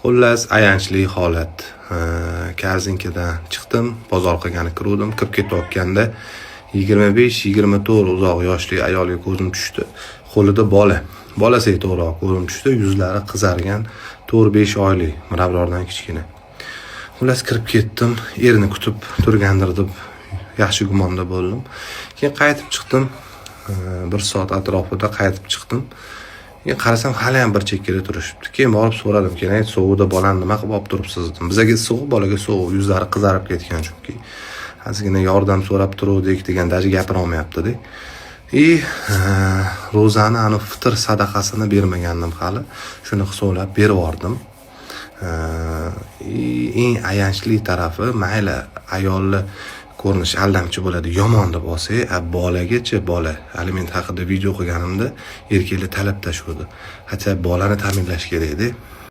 Xullas, ayanchli holat. Korzinkadan chiqdim, bozor qilgani kiruvdim. Kirib ketayotganda 25-24 uzoq yoshli ayolga ko'zim tushdi. Qo'lida bola. Bolasiga to'g'riroq ko'zim tushdi. Yuzlari qizargan, 4-5 oylik, mirabrordan kichkina. Xullas kirib ketdim. Erini kutib turgandir deb yaxshi gumonda bo'ldim. Keyin qaytib chiqdim. 1 soat atrofida qaytib chiqdim. Qarasam hali ham bir chekkada turishibdi. Keyin borib so'radim, keyin sovuqda bolani nima qilib olib turibsiz dedim. Bizaga sovuq, bolaga sovuq, yuzlari qizarib ketgan chunki. Azgina yordam so'rab turuvdik degan daji gapira olmayapti-da. Ro'zani ani fitr sadaqasini bermagandim hali. Shuni hisoblab berib yubordim. Eng ayanchli tarafi, mayli ayolni ko'rinish aldamchi bo'ladi, yomon deb olsak, bolagacha bola aliment haqida video qilganimda erkaklar talab tashuvdi. Hatto bolani ta'minlash kerak edi.